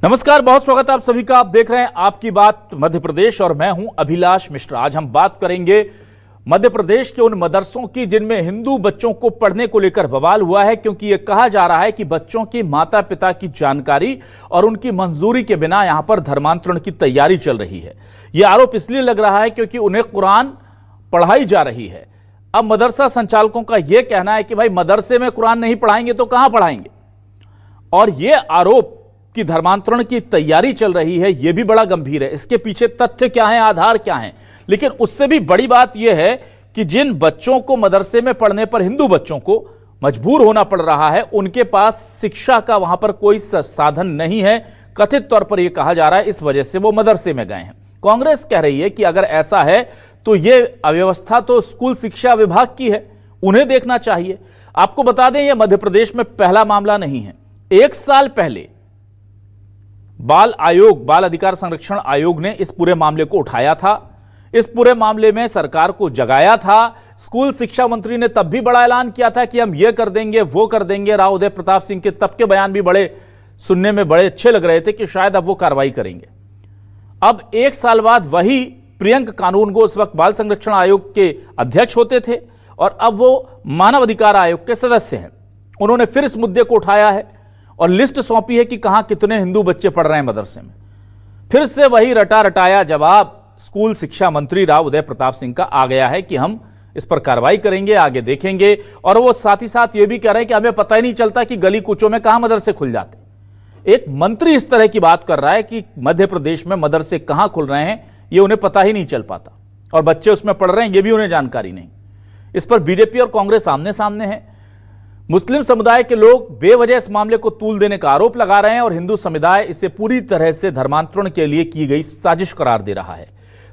नमस्कार, बहुत स्वागत है आप सभी का। आप देख रहे हैं आपकी बात मध्य प्रदेश और मैं हूं अभिलाष मिश्रा। आज हम बात करेंगे मध्य प्रदेश के उन मदरसों की जिनमें हिंदू बच्चों को पढ़ने को लेकर बवाल हुआ है, क्योंकि यह कहा जा रहा है कि बच्चों की माता पिता की जानकारी और उनकी मंजूरी के बिना यहां पर धर्मांतरण की तैयारी चल रही है। यह आरोप इसलिए लग रहा है क्योंकि उन्हें कुरान पढ़ाई जा रही है। अब मदरसा संचालकों का यह कहना है कि भाई मदरसे में कुरान नहीं पढ़ाएंगे तो कहां पढ़ाएंगे, और यह आरोप कि धर्मांतरण की तैयारी चल रही है यह भी बड़ा गंभीर है। इसके पीछे तथ्य क्या है, आधार क्या है? लेकिन उससे भी बड़ी बात यह है कि जिन बच्चों को मदरसे में पढ़ने पर, हिंदू बच्चों को मजबूर होना पड़ रहा है, उनके पास शिक्षा का वहां पर कोई साधन नहीं है। कथित तौर पर यह कहा जा रहा है इस वजह से वो मदरसे में गए हैं। कांग्रेस कह रही है कि अगर ऐसा है तो यह अव्यवस्था तो स्कूल शिक्षा विभाग की है, उन्हें देखना चाहिए। आपको बता दें, यह मध्य प्रदेश में पहला मामला नहीं है। 1 साल पहले बाल अधिकार संरक्षण आयोग ने इस पूरे मामले को उठाया था। इस पूरे मामले में सरकार को जगाया था। स्कूल शिक्षा मंत्री ने तब भी बड़ा ऐलान किया था कि हम ये कर देंगे, वो कर देंगे। राव उदय प्रताप सिंह के तब के बयान भी बड़े सुनने में बड़े अच्छे लग रहे थे कि शायद अब वो कार्रवाई करेंगे। अब 1 साल बाद वही प्रियंक कानूनगो उस वक्त बाल संरक्षण आयोग के अध्यक्ष होते थे और अब वो मानव अधिकार आयोग के सदस्य हैं। उन्होंने फिर इस मुद्दे को उठाया है और लिस्ट सौंपी है कि कहां कितने हिंदू बच्चे पढ़ रहे हैं मदरसे में। फिर से वही रटा रटाया जवाब स्कूल शिक्षा मंत्री राव उदय प्रताप सिंह का आ गया है कि हम इस पर कार्रवाई करेंगे, आगे देखेंगे। और वो साथ ही साथ ये भी कह रहे हैं कि हमें पता ही नहीं चलता कि गली कूचों में कहां मदरसे खुल जाते। एक मंत्री इस तरह की बात कर रहा है कि मध्य प्रदेश में मदरसे कहां खुल रहे हैं ये उन्हें पता ही नहीं चल पाता, और बच्चे उसमें पढ़ रहे हैं ये भी उन्हें जानकारी नहीं। इस पर बीजेपी और कांग्रेस आमने सामने है। मुस्लिम समुदाय के लोग बेवजह इस मामले को तूल देने का आरोप लगा रहे हैं और हिंदू समुदाय इसे पूरी तरह से धर्मांतरण के लिए की गई साजिश करार दे रहा है।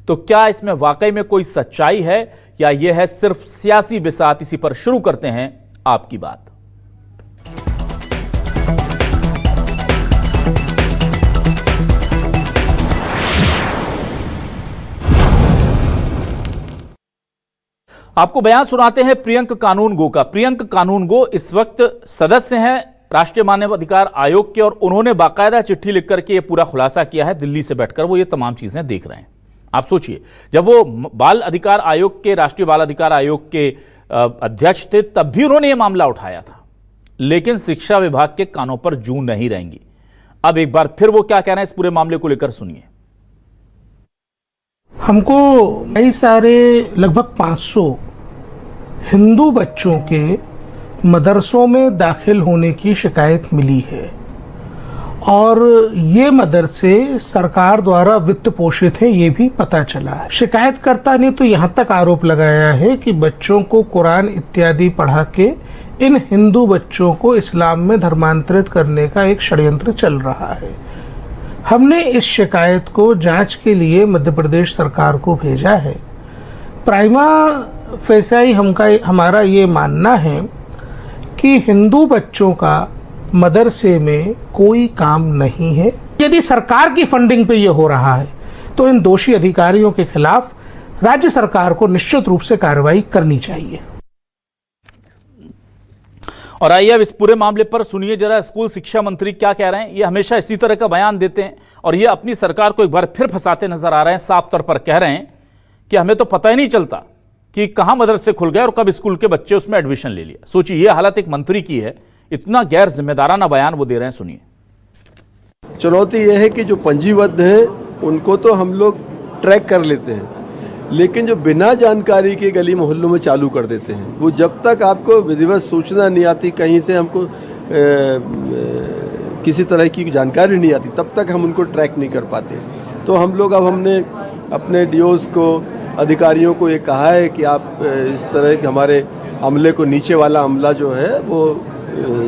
तो क्या इसमें वाकई में कोई सच्चाई है या यह है सिर्फ सियासी बिसात? इसी पर शुरू करते हैं आपकी बात। आपको बयान सुनाते हैं प्रियंक कानूनगो का। प्रियंक कानूनगो इस वक्त सदस्य हैं राष्ट्रीय मानव अधिकार आयोग के, और उन्होंने बाकायदा चिट्ठी लिख करके ये पूरा खुलासा किया है। दिल्ली से बैठकर वो ये तमाम चीजें देख रहे हैं। आप सोचिए, जब वो बाल अधिकार आयोग के, राष्ट्रीय बाल अधिकार आयोग के अध्यक्ष थे, तब भी उन्होंने ये मामला उठाया था, लेकिन शिक्षा विभाग के कानों पर जूं नहीं रहेंगी। अब एक बार फिर वो क्या कह रहे हैं इस पूरे मामले को लेकर, सुनिए। हमको कई सारे लगभग 500 हिंदू बच्चों के मदरसों में दाखिल होने की शिकायत मिली है, और ये मदरसे सरकार द्वारा वित्त पोषित हैं, ये भी पता चला है। शिकायतकर्ता ने तो यहाँ तक आरोप लगाया है कि बच्चों को कुरान इत्यादि पढ़ा के इन हिंदू बच्चों को इस्लाम में धर्मांतरित करने का एक षड्यंत्र चल रहा है। हमने इस शिकायत को जांच के लिए मध्य प्रदेश सरकार को भेजा है। प्राइमा फेसाई हमारा ये मानना है कि हिंदू बच्चों का मदरसे में कोई काम नहीं है। यदि सरकार की फंडिंग पे ये हो रहा है तो इन दोषी अधिकारियों के खिलाफ राज्य सरकार को निश्चित रूप से कार्रवाई करनी चाहिए। और आइए अब इस पूरे मामले पर सुनिए जरा स्कूल शिक्षा मंत्री क्या कह रहे हैं। ये हमेशा इसी तरह का बयान देते हैं और ये अपनी सरकार को एक बार फिर फंसाते नजर आ रहे हैं। साफ तौर पर कह रहे हैं कि हमें तो पता ही नहीं चलता कि कहां मदरसे खुल गए और कब स्कूल के बच्चे उसमें एडमिशन ले लिया। सोचिए, ये हालत एक मंत्री की है। इतना गैर जिम्मेदाराना बयान वो दे रहे हैं, सुनिए। चुनौती यह है कि जो पंजीबद्ध हैं उनको तो हम लोग ट्रैक कर लेते हैं, लेकिन जो बिना जानकारी के गली मोहल्लों में चालू कर देते हैं, वो जब तक आपको विधिवत सूचना नहीं आती, कहीं से हमको किसी तरह की जानकारी नहीं आती, तब तक हम उनको ट्रैक नहीं कर पाते। तो हम लोग अब हमने अपने डीओज को, अधिकारियों को ये कहा है कि आप इस तरह के हमारे अमले को, नीचे वाला अमला जो है वो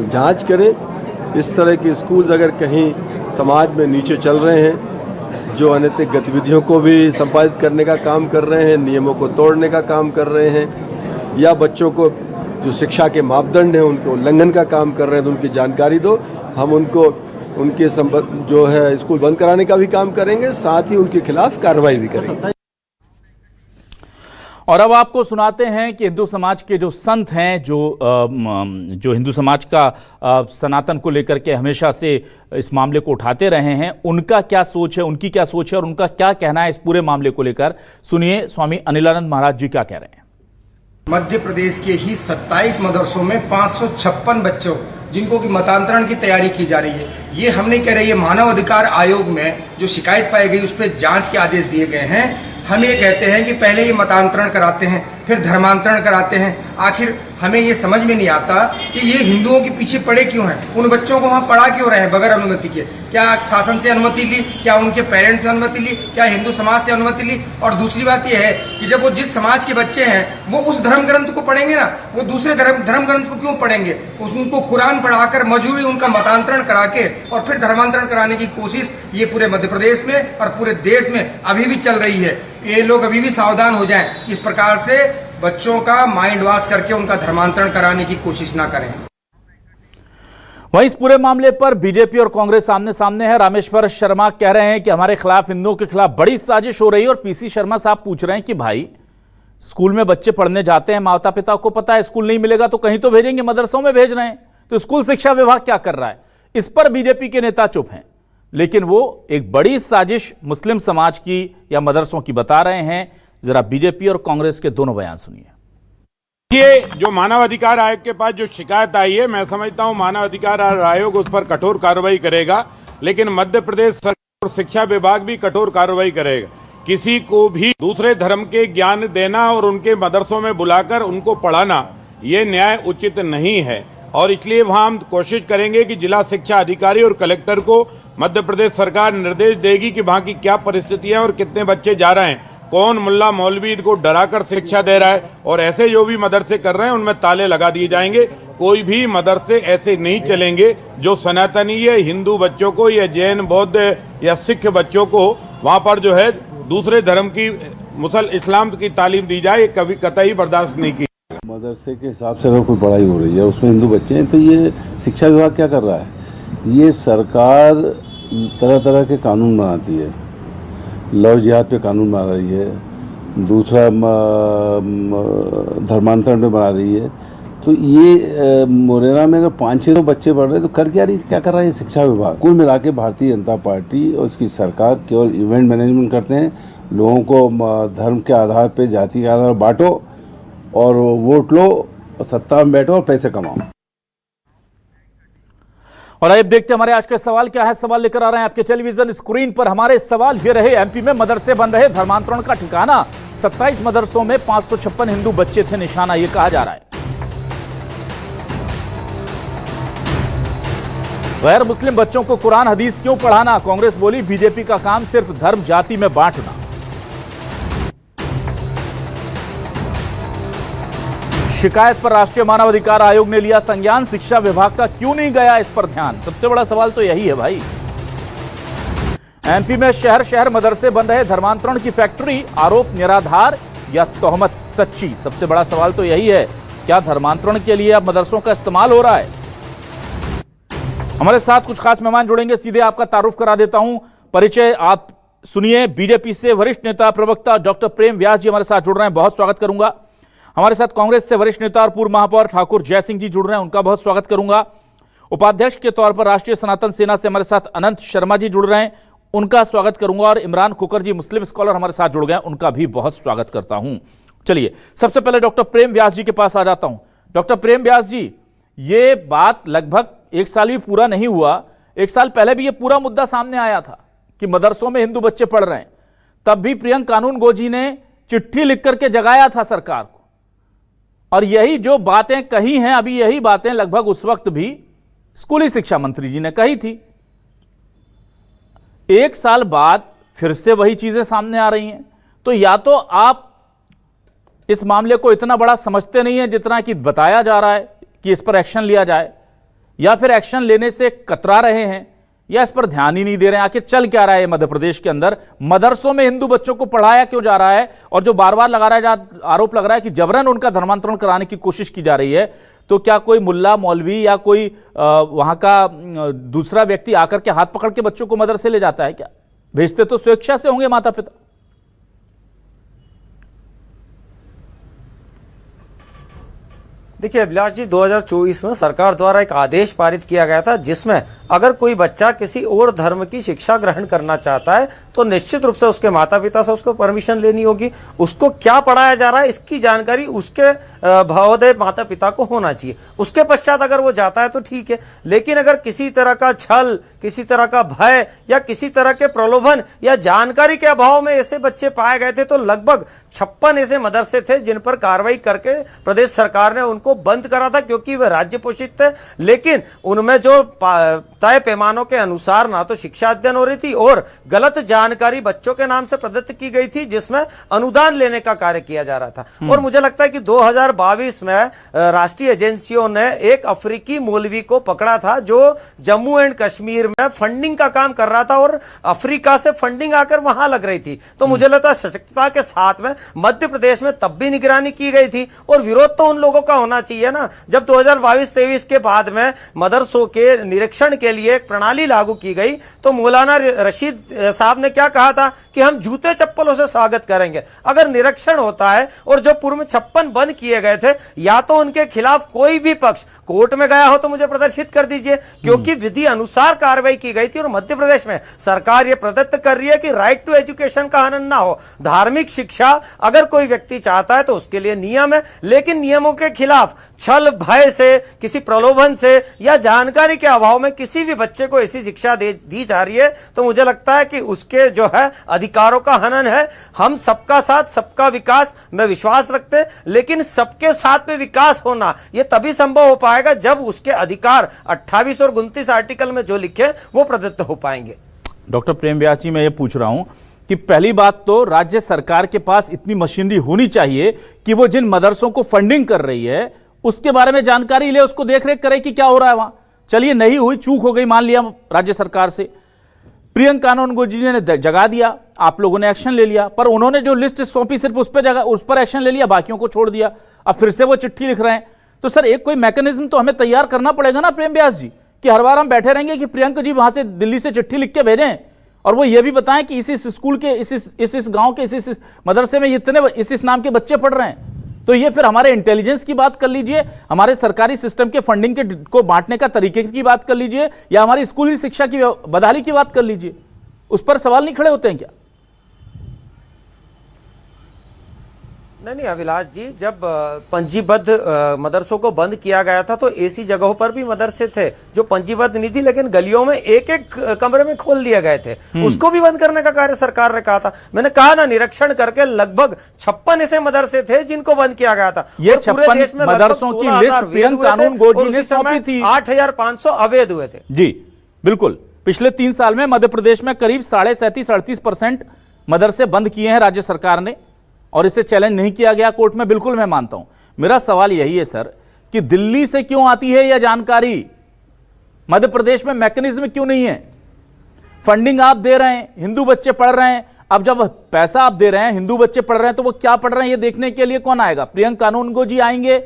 जांच करें। इस तरह के स्कूल अगर कहीं समाज में नीचे चल रहे हैं, जो अनैतिक गतिविधियों को भी संपादित करने का काम कर रहे हैं, नियमों को तोड़ने का काम कर रहे हैं, या बच्चों को जो शिक्षा के मापदंड हैं उनके उल्लंघन का काम कर रहे हैं, तो उनकी जानकारी दो। हम उनको उनके जो है स्कूल बंद कराने का भी काम करेंगे, साथ ही उनके खिलाफ कार्रवाई भी करेंगे। और अब आपको सुनाते हैं कि हिंदू समाज के जो संत हैं, जो हिंदू समाज का सनातन को लेकर के हमेशा से इस मामले को उठाते रहे हैं, उनका क्या सोच है, उनकी क्या सोच है और उनका क्या कहना है इस पूरे मामले को लेकर। सुनिए स्वामी अनिलानंद महाराज जी क्या कह रहे हैं। मध्य प्रदेश के ही 27 मदरसों में 556 बच्चों जिनको की मतांतरण की तैयारी की जा रही है, ये हम नहीं कह रहे, ये मानव अधिकार आयोग में जो शिकायत पाई गई उस पर जांच के आदेश दिए गए हैं। हम ये कहते हैं कि पहले ये मतांतरण कराते हैं, फिर धर्मांतरण कराते हैं। आखिर हमें ये समझ में नहीं आता कि ये हिंदुओं के पीछे पड़े क्यों हैं, उन बच्चों को वहाँ पढ़ा क्यों रहे हैं बगैर अनुमति के। क्या शासन से अनुमति ली, क्या उनके पेरेंट्स से अनुमति ली, क्या हिंदू समाज से अनुमति ली? और दूसरी बात यह है कि जब वो जिस समाज के बच्चे हैं वो उस धर्म ग्रंथ को पढ़ेंगे ना, वो दूसरे धर्म ग्रंथ को क्यों पढ़ेंगे? उनको कुरान पढ़ाकर मजबूरी उनका मतांतरण करा के और फिर धर्मांतरण कराने की कोशिश ये पूरे मध्य प्रदेश में और पूरे देश में अभी भी चल रही है। ये लोग अभी भी सावधान हो जाएं, इस प्रकार से बच्चों का माइंड वॉश करके उनका धर्मांतरण कराने की कोशिश ना करें। वहीं इस पूरे मामले पर बीजेपी और कांग्रेस आमने सामने है। रामेश्वर शर्मा कह रहे हैं कि हमारे खिलाफ, हिंदुओं के खिलाफ बड़ी साजिश हो रही है। और पीसी शर्मा साहब पूछ रहे हैं कि भाई स्कूल में बच्चे पढ़ने जाते हैं, माता पिता को पता है स्कूल नहीं मिलेगा तो कहीं तो भेजेंगे, मदरसों में भेज रहे हैं, तो स्कूल शिक्षा विभाग क्या कर रहा है? इस पर बीजेपी के नेता चुप हैं, लेकिन वो एक बड़ी साजिश मुस्लिम समाज की या मदरसों की बता रहे हैं। जरा बीजेपी और कांग्रेस के दोनों बयान सुनिए। ये जो मानव अधिकार आयोग के पास जो शिकायत आई है, मैं समझता हूं मानव अधिकार आयोग उस पर कठोर कार्रवाई करेगा, लेकिन मध्य प्रदेश सरकार और शिक्षा विभाग भी कठोर कार्रवाई करेगा। किसी को भी दूसरे धर्म के ज्ञान देना और उनके मदरसों में बुलाकर उनको पढ़ाना, ये न्याय उचित नहीं है। और इसलिए वहां हम कोशिश करेंगे कि जिला शिक्षा अधिकारी और कलेक्टर को मध्य प्रदेश सरकार निर्देश देगी कि वहां की क्या परिस्थितियां और कितने बच्चे जा रहे हैं, कौन मुल्ला मौलवी इनको डराकर शिक्षा दे रहा है, और ऐसे जो भी मदरसे कर रहे हैं उनमें ताले लगा दिए जाएंगे। कोई भी मदरसे ऐसे नहीं चलेंगे जो सनातनी या हिंदू बच्चों को या जैन बौद्ध या सिख बच्चों को वहां पर जो है दूसरे धर्म की इस्लाम की तालीम दी जाए, कभी कतई बर्दाश्त नहीं की। मदरसे के हिसाब से अगर कोई पढ़ाई हो रही है उसमें हिंदू बच्चे हैं तो ये शिक्षा विभाग क्या कर रहा है? ये सरकार तरह तरह के कानून बनाती है, लव जिहाद पे कानून बना रही है, दूसरा धर्मांतरण पे बना रही है। तो ये मुरैना में अगर 500 बच्चे पढ़ रहे हैं तो कर क्या कर रहा है शिक्षा विभाग? कुल मिला के भारतीय जनता पार्टी और इसकी सरकार केवल इवेंट मैनेजमेंट करते हैं, लोगों को धर्म के आधार पे, जाति के आधार पर बांटो और वोट लो, सत्ता में बैठो और पैसे कमाओ। और अब देखते हैं हमारे आज का सवाल क्या है। सवाल लेकर आ रहे हैं आपके टेलीविजन स्क्रीन पर। हमारे सवाल ये रहे, एमपी में मदरसे बन रहे, धर्मांतरण का ठिकाना 27 मदरसों में 556 हिंदू बच्चे थे निशाना, ये कहा जा रहा है। गैर मुस्लिम बच्चों को कुरान हदीस क्यों पढ़ाना? कांग्रेस बोली बीजेपी का काम सिर्फ धर्म जाति में बांटना। शिकायत पर राष्ट्रीय मानव अधिकार आयोग ने लिया संज्ञान, शिक्षा विभाग का क्यों नहीं गया इस पर ध्यान? सबसे बड़ा सवाल तो यही है भाई। एमपी में शहर शहर मदरसे बन रहे, धर्मांतरण की फैक्ट्री, आरोप निराधार या तोहमत सच्ची? सबसे बड़ा सवाल तो यही है, क्या धर्मांतरण के लिए अब मदरसों का इस्तेमाल हो रहा है? हमारे साथ कुछ खास मेहमान जुड़ेंगे, सीधे आपका तारुफ करा देता हूं। परिचय आप सुनिए। बीजेपी से वरिष्ठ नेता प्रवक्ता डॉक्टर प्रेम व्यास जी हमारे साथ जुड़ रहे हैं, बहुत स्वागत करूंगा। हमारे साथ कांग्रेस से वरिष्ठ नेता और पूर्व महापौर ठाकुर जय सिंह जी जुड़ रहे हैं, उनका बहुत स्वागत करूंगा। उपाध्यक्ष के तौर पर राष्ट्रीय सनातन सेना से हमारे साथ अनंत शर्मा जी जुड़ रहे हैं, उनका स्वागत करूंगा। और इमरान कुकर जी मुस्लिम स्कॉलर हमारे साथ जुड़ गए, उनका भी बहुत स्वागत करता हूं। चलिए सबसे पहले डॉक्टर प्रेम व्यास जी के पास आ जाता हूं। डॉक्टर प्रेम व्यास जी, ये बात लगभग 1 साल भी पूरा नहीं हुआ, 1 साल पहले भी ये पूरा मुद्दा सामने आया था कि मदरसों में हिंदू बच्चे पढ़ रहे हैं। तब भी प्रियंक कानूनगो जी ने चिट्ठी लिख करके जगाया था सरकार को, और यही जो बातें कही हैं अभी, यही बातें लगभग उस वक्त भी स्कूली शिक्षा मंत्री जी ने कही थी। 1 साल बाद फिर से वही चीजें सामने आ रही हैं। तो या तो आप इस मामले को इतना बड़ा समझते नहीं है जितना कि बताया जा रहा है कि इस पर एक्शन लिया जाए, या फिर एक्शन लेने से कतरा रहे हैं, या इस पर ध्यान ही नहीं दे रहे हैं। आखिर चल क्या रहा है मध्य प्रदेश के अंदर? मदरसों में हिंदू बच्चों को पढ़ाया क्यों जा रहा है? और जो बार बार लगा रहा है, आरोप लग रहा है कि जबरन उनका धर्मांतरण कराने की कोशिश की जा रही है, तो क्या कोई मुल्ला मौलवी या कोई वहां का दूसरा व्यक्ति आकर के हाथ पकड़ के बच्चों को मदरसे ले जाता है क्या? भेजते तो स्वेच्छा से होंगे माता पिता। देखिए अभिलाष जी, 2024 में सरकार द्वारा एक आदेश पारित किया गया था जिसमें अगर कोई बच्चा किसी और धर्म की शिक्षा ग्रहण करना चाहता है तो निश्चित रूप से उसके माता पिता से उसको परमिशन लेनी होगी। उसको क्या पढ़ाया जा रहा है इसकी जानकारी उसके भावोदय माता पिता को होना चाहिए। उसके पश्चात अगर वो जाता है तो ठीक है, लेकिन अगर किसी तरह का छल, किसी तरह का भय या किसी तरह के प्रलोभन या जानकारी के अभाव में ऐसे बच्चे पाए गए थे तो लगभग 56 ऐसे मदरसे थे जिन पर कार्रवाई करके प्रदेश सरकार ने उनको बंद करा था, क्योंकि वे राज्य पोषित थे। लेकिन उनमें जो तय पैमानों के अनुसार ना तो शिक्षा अध्ययन हो रही थी और गलत जानकारी बच्चों के नाम से प्रदत्त की गई थी जिसमें अनुदान लेने का कार्य किया जा रहा था। और मुझे लगता है कि 2022 में राष्ट्रीय एजेंसियों ने एक अफ्रीकी मौलवी को पकड़ा था जो जम्मू एंड कश्मीर में फंडिंग का काम कर रहा था और अफ्रीका से फंडिंग आकर वहां लग रही थी। तो मुझे लगता है सशक्तता के साथ में मध्य प्रदेश में तब भी निगरानी की गई थी और विरोध तो उन लोगों का होना चाहिए ना। जब 2022-23 के बाद में मदरसों के निरीक्षण के लिए एक प्रणाली लागू की गई तो मौलाना रशीद साहब ने क्या कहा था कि हम जूते चप्पलों से स्वागत करेंगे। अगर निरीक्षण होता है और जो पूर्व में 56 बंद किए गए थे, या तो उनके खिलाफ कोई भी पक्ष कोर्ट में गया हो तो मुझे प्रदर्शित कर दीजिए, क्योंकि विधि अनुसार कार्रवाई की गई थी। और मध्य प्रदेश में सरकार यह प्रदत्त कर रही है कि राइट टू एजुकेशन का हनन ना हो। धार्मिक शिक्षा अगर कोई व्यक्ति चाहता है तो उसके लिए नियम है, लेकिन नियमों के खिलाफ छल भय से, किसी प्रलोभन से या जानकारी के अभाव में किसी भी बच्चे को ऐसी शिक्षा दी जा रही है तो मुझे लगता है कि उसके जो है अधिकारों का हनन है। हम सबका साथ सबका विकास में विश्वास रखते हैं, लेकिन सबके साथ में विकास होना यह तभी संभव हो पाएगा जब उसके अधिकार 28 और 29 आर्टिकल में जो लिखे वो प्रदत्त हो पाएंगे। डॉक्टर प्रेम व्यास जी, मैं ये पूछ रहा हूं कि पहली बात तो राज्य सरकार के पास इतनी मशीनरी होनी चाहिए कि वो जिन मदरसों को फंडिंग कर रही है उसके बारे में जानकारी ले, उसको देखरेख करे कि क्या हो रहा है वहां। चलिए नहीं हुई, चूक हो गई, मान लिया राज्य सरकार से, प्रियंका कानूनगो जी ने जगा दिया, आप लोगों ने एक्शन ले लिया, पर उन्होंने जो लिस्ट सौंपी सिर्फ उस पर एक्शन ले लिया, बाकियों को छोड़ दिया। अब फिर से वो चिट्ठी लिख रहे हैं। तो सर एक कोई मैकेनिज्म तो हमें तैयार करना पड़ेगा ना प्रेम व्यास जी, कि हर बार हम बैठे रहेंगे कि प्रियंका जी वहां से दिल्ली से चिट्ठी लिख के भेजें और वो ये भी बताएं कि इस स्कूल के इस गांव के इस मदरसे में इतने इस नाम के बच्चे पढ़ रहे हैं। तो ये फिर हमारे इंटेलिजेंस की बात कर लीजिए, हमारे सरकारी सिस्टम के फंडिंग को बांटने का तरीके की बात कर लीजिए, या हमारी स्कूली शिक्षा की बदहाली की बात कर लीजिए, उस पर सवाल नहीं खड़े होते हैं क्या? नहीं अभिलाष जी, जब पंजीबद्ध मदरसों को बंद किया गया था तो ऐसी जगहों पर भी मदरसे थे जो पंजीबद्ध नहीं थी, लेकिन गलियों में एक एक कमरे में खोल दिए गए थे, उसको भी बंद करने का कार्य सरकार ने कहा था। मैंने कहा ना, निरीक्षण करके लगभग 56 ऐसे मदरसे थे जिनको बंद किया गया था। ये 56 मदरसों की लिस्ट प्रियंका कानूनगो जी ने सौंपी थी। 8,500 अवैध हुए थे। जी बिल्कुल, पिछले 3 साल में मध्य प्रदेश में करीब 37-38% मदरसे बंद किए हैं राज्य सरकार ने, और इसे चैलेंज नहीं किया गया कोर्ट में। बिल्कुल मैं मानता हूं। मेरा सवाल यही है सर कि दिल्ली से क्यों आती है यह जानकारी, मध्य प्रदेश में मैकेनिज्म क्यों नहीं है? फंडिंग आप दे रहे हैं, हिंदू बच्चे पढ़ रहे हैं, अब जब पैसा आप दे रहे हैं, हिंदू बच्चे पढ़ रहे हैं, तो वो क्या पढ़ रहे हैं ये देखने के लिए कौन आएगा? प्रियंका कानूनगो जी आएंगे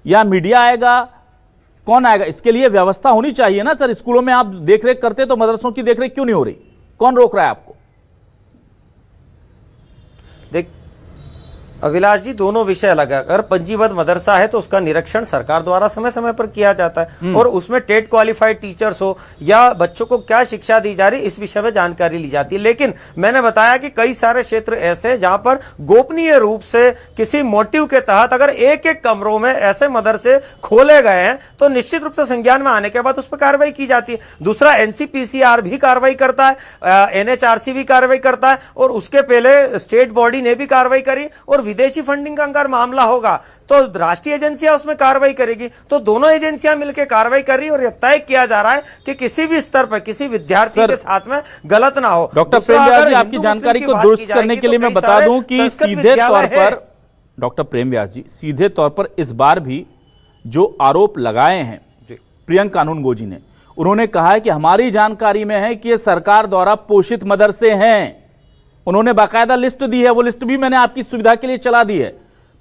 या मीडिया आएगा? कौन आएगा? इसके लिए व्यवस्था होनी चाहिए ना सर। स्कूलों में आप देखरेख करते तो मदरसों की देखरेख क्यों नहीं हो रही? कौन रोक रहा है आपको? देख अभिलाष जी, दोनों विषय अलग है। अगर पंजीबद्ध मदरसा है तो उसका निरीक्षण सरकार द्वारा समय समय पर किया जाता है और उसमें टेट क्वालिफाइड टीचर्स हो या बच्चों को क्या शिक्षा दी जा रही इस विषय में जानकारी ली जाती है। लेकिन मैंने बताया कि कई सारे क्षेत्र ऐसे हैं जहां पर गोपनीय रूप से किसी मोटिव के तहत अगर एक एक कमरों में ऐसे मदरसे खोले गए हैं तो निश्चित रूप से संज्ञान में आने के बाद उस पर कार्रवाई की जाती है। दूसरा, एनसीपीसीआर भी कार्रवाई करता है, एनएचआरसी भी कार्रवाई करता है और उसके पहले स्टेट बॉडी ने भी कार्रवाई करी, और विदेशी फंडिंग का अगर मामला होगा तो राष्ट्रीय एजेंसियां उसमें कार्रवाई करेगी। तो दोनों एजेंसियां मिलकर कार्रवाई कर रही है और यह तय किया जा रहा है कि किसी भी स्तर पर किसी विद्यार्थी के साथ में गलत ना हो। डॉक्टर प्रेम व्यास जी, आपकी जानकारी को दुरुस्त करने के लिए मैं बता दूं कि सीधे तौर पर डॉक्टर प्रेम व्यास जी सीधे तौर पर इस बार भी जो आरोप लगाए हैं प्रियंका कानूनगो जी ने, उन्होंने कहा है कि हमारी जानकारी में है कि ये सरकार द्वारा पोषित मदरसे हैं। उन्होंने बाकायदा लिस्ट दी है, वो लिस्ट भी मैंने आपकी सुविधा के लिए चला दी है,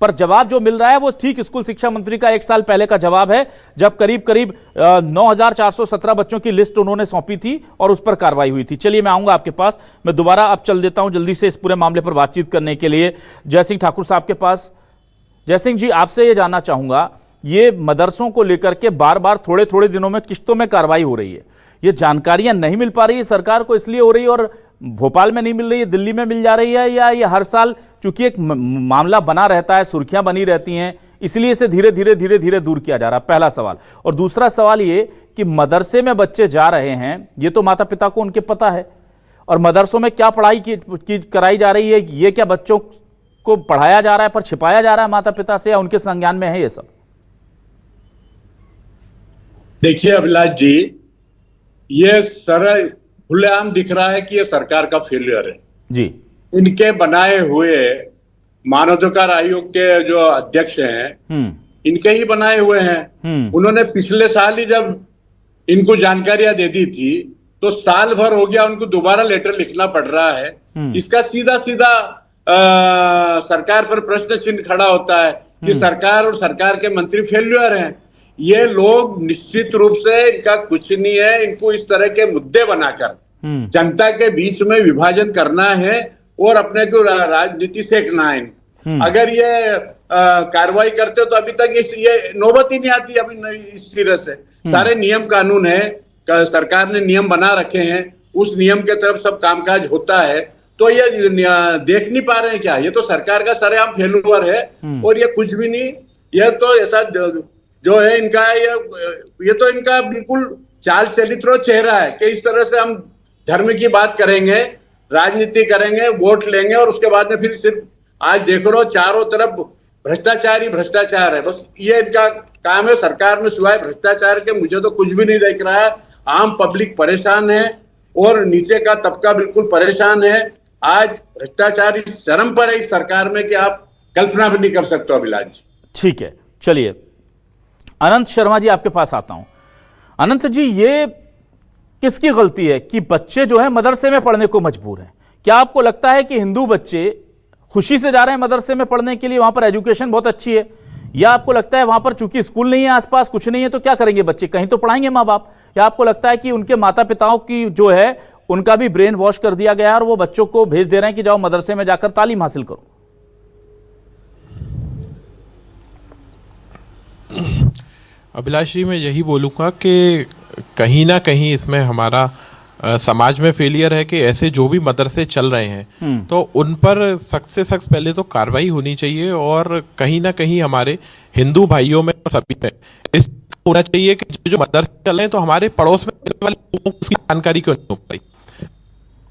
पर जवाब जो मिल रहा है वो ठीक स्कूल शिक्षा मंत्री का 1 साल पहले का जवाब है, जब करीब 9,417 बच्चों की लिस्ट उन्होंने सौंपी थी और उस पर कार्रवाई हुई थी। चलिए मैं आऊंगा आपके पास, मैं दोबारा अब चल देता हूं जल्दी से इस पूरे मामले पर बातचीत करने के लिए जय सिंह ठाकुर साहब के पास। जय सिंह जी, आपसे ये जानना चाहूंगा, ये मदरसों को लेकर के बार बार थोड़े थोड़े दिनों में किश्तों में कार्रवाई हो रही है, ये जानकारियां नहीं मिल पा रही है सरकार को, इसलिए हो रही है, और भोपाल में नहीं मिल रही है, दिल्ली में मिल जा रही है, या ये हर साल चूंकि एक मामला बना रहता है, सुर्खियां बनी रहती हैं, इसलिए इसे धीरे धीरे धीरे धीरे दूर किया जा रहा है? पहला सवाल। और दूसरा सवाल ये कि मदरसे में बच्चे जा रहे हैं, ये तो माता पिता को उनके पता है, और मदरसों में क्या पढ़ाई की कराई जा रही है, ये क्या बच्चों को पढ़ाया जा रहा है पर छिपाया जा रहा है माता पिता से, या उनके संज्ञान में है ये सब? देखिए अभिलाष जी, ये खुलेआम दिख रहा है कि ये सरकार का फेलियर है जी। इनके बनाए हुए मानवाधिकार आयोग के जो अध्यक्ष हैं, इनके ही बनाए हुए हैं। उन्होंने पिछले साल ही जब इनको जानकारियां दे दी थी, तो साल भर हो गया उनको दोबारा लेटर लिखना पड़ रहा है। इसका सीधा सीधा सरकार पर प्रश्न चिन्ह खड़ा होता है कि सरकार और सरकार के मंत्री फेल्यूर हैं। ये लोग निश्चित रूप से, इनका कुछ नहीं है, इनको इस तरह के मुद्दे बनाकर जनता के बीच में विभाजन करना है और अपने को राजनीति सेकना है। अगर ये कार्रवाई करते तो अभी तक ये नौबत ही नहीं आती। अभी इस सिरे से सारे नियम कानून है, सरकार ने नियम बना रखे हैं, उस नियम के तरफ सब कामकाज होता है, तो ये देख नहीं पा रहे हैं क्या? ये तो सरकार का सरेआम फेल्यूर है और ये कुछ भी नहीं। ये तो ऐसा जो है इनका, ये तो इनका बिल्कुल चाल चरित्र चेहरा है कि इस तरह से हम धर्म की बात करेंगे, राजनीति करेंगे, वोट लेंगे, और उसके बाद में फिर सिर्फ आज देख रहे हो चारों तरफ भ्रष्टाचार ही भ्रष्टाचार है। बस ये इनका काम है। सरकार में सिवाय भ्रष्टाचार के मुझे तो कुछ भी नहीं दिख रहा है। आम पब्लिक परेशान है और नीचे का तबका बिल्कुल परेशान है। आज भ्रष्टाचार इस चरम पर है इस सरकार में कि आप कल्पना भी नहीं कर सकते अभिलाष जी। ठीक है, चलिए अनंत शर्मा जी आपके पास आता हूं। अनंत जी, ये किसकी गलती है कि बच्चे जो है मदरसे में पढ़ने को मजबूर हैं? क्या आपको लगता है कि हिंदू बच्चे खुशी से जा रहे हैं मदरसे में पढ़ने के लिए, वहां पर एजुकेशन बहुत अच्छी है, या आपको लगता है वहां पर चूंकि स्कूल नहीं है, आसपास कुछ नहीं है, तो क्या करेंगे बच्चे? कहीं तो पढ़ाएंगे माँ बाप। या आपको लगता है कि उनके माता पिताओं की जो है उनका भी ब्रेन वॉश कर दिया गया है और वो बच्चों को भेज दे रहे हैं कि जाओ मदरसे में जाकर तालीम हासिल करो? अभिलाष जी, मैं यही बोलूँगा कि कहीं ना कहीं इसमें हमारा समाज में फेलियर है कि ऐसे जो भी मदरसे चल रहे हैं तो उन पर सख्त से सख्त पहले तो कार्रवाई होनी चाहिए, और कहीं ना कहीं हमारे हिंदू भाइयों में और सभी में इस होना चाहिए कि जो मदरसे चल रहे हैं तो हमारे पड़ोस में रहने वाले लोगों को उसकी जानकारी क्यों नहीं हो पाई।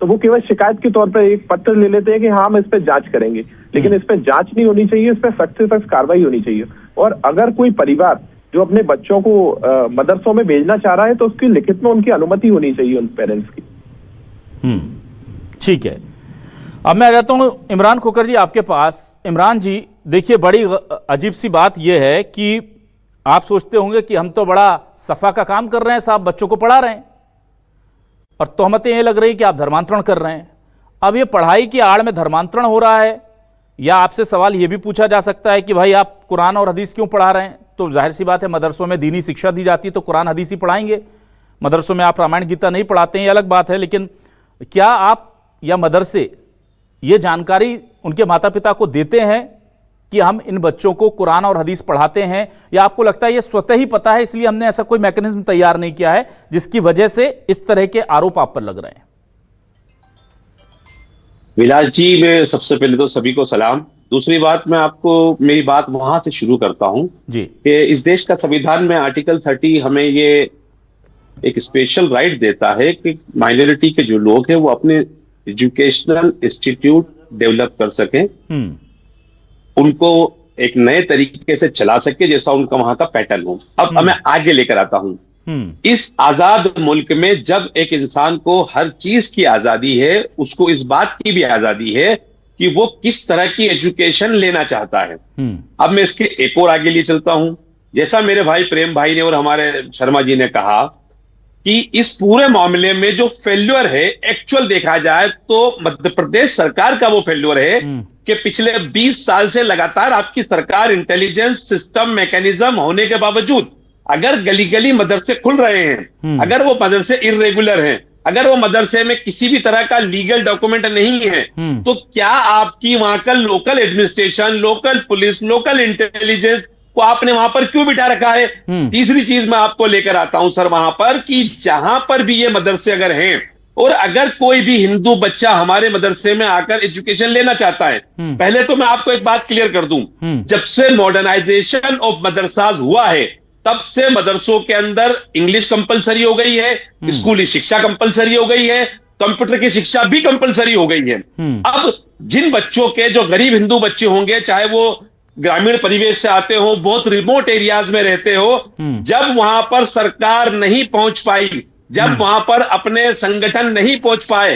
तो वो केवल शिकायत के तौर पर एक पत्र ले लेते हैं कि हाँ हम इस पर जांच करेंगे, लेकिन इस पर जांच नहीं होनी चाहिए, इस पर सख्त से सख्त कार्रवाई होनी चाहिए। और अगर कोई परिवार जो अपने बच्चों को मदरसों में भेजना चाह रहा है तो उसकी लिखित में उनकी अनुमति होनी चाहिए उन पेरेंट्स की। ठीक है, अब मैं रहता हूं इमरान खोकर जी आपके पास। इमरान जी, देखिए बड़ी अजीब सी बात यह है कि आप सोचते होंगे कि हम तो बड़ा सफा का काम कर रहे हैं साहब, बच्चों को पढ़ा रहे हैं, और तोहमतें ये लग रही कि आप धर्मांतरण कर रहे हैं। अब ये पढ़ाई की आड़ में धर्मांतरण हो रहा है, या आपसे सवाल ये भी पूछा जा सकता है कि भाई आप कुरान और हदीस क्यों पढ़ा रहे हैं? तो जाहिर सी बात है, मदरसों में दीनी शिक्षा दी जाती है तो कुरान हदीस ही पढ़ाएंगे। मदरसों में आप रामायण गीता नहीं पढ़ाते हैं, ये अलग बात है, लेकिन क्या आप या मदरसे ये जानकारी उनके माता पिता को देते हैं कि हम इन बच्चों को कुरान और हदीस पढ़ाते हैं, या आपको लगता है ये स्वतः ही पता है इसलिए हमने ऐसा कोई मैकेनिज्म तैयार नहीं किया है जिसकी वजह से इस तरह के आरोप आप पर लग रहे हैं? विलास जी, मैं सबसे पहले तो सभी को सलाम। दूसरी बात, मैं आपको मेरी बात वहां से शुरू करता हूं जी कि इस देश का संविधान में आर्टिकल 30 हमें ये एक स्पेशल राइट देता है कि माइनॉरिटी के जो लोग हैं वो अपने एजुकेशनल इंस्टीट्यूट डेवलप कर सकें, उनको एक नए तरीके से चला सके जैसा उनका वहां का पैटर्न हो। अब मैं आगे लेकर आता हूं। इस आजाद मुल्क में जब एक इंसान को हर चीज की आजादी है, उसको इस बात की भी आजादी है कि वो किस तरह की एजुकेशन लेना चाहता है। अब मैं इसके एक और आगे लिए चलता हूं। जैसा मेरे भाई प्रेम भाई ने और हमारे शर्मा जी ने कहा कि इस पूरे मामले में जो फेल्यूर है, एक्चुअल देखा जाए तो मध्य प्रदेश सरकार का वो फेल्यूर है कि पिछले 20 साल से लगातार आपकी सरकार इंटेलिजेंस सिस्टम मैकेनिज्म होने के बावजूद अगर गली गली मदरसे खुल रहे हैं, अगर वो मदरसे इर्रेगुलर हैं, अगर वो मदरसे में किसी भी तरह का लीगल डॉक्यूमेंट नहीं है, तो क्या आपकी वहां का local administration, local police, local intelligence को आपने वहां पर क्यों बिठा रखा है? तीसरी चीज मैं आपको लेकर आता हूं सर वहां पर कि जहां पर भी ये मदरसे अगर हैं और अगर कोई भी हिंदू बच्चा हमारे मदरसे में आकर एजुकेशन लेना चाहता है, पहले तो मैं आपको एक बात क्लियर कर दूं, जब से मॉडर्नाइजेशन ऑफ मदरसाज हुआ है तब से मदरसों के अंदर इंग्लिश कंपलसरी हो गई है, स्कूली शिक्षा कंपलसरी हो गई है, कंप्यूटर की शिक्षा भी कंपलसरी हो गई है। अब जिन बच्चों के जो गरीब हिंदू बच्चे होंगे, चाहे वो ग्रामीण परिवेश से आते हो, बहुत रिमोट एरियाज में रहते हो, जब वहां पर सरकार नहीं पहुंच पाई, जब वहां पर अपने संगठन नहीं पहुंच पाए,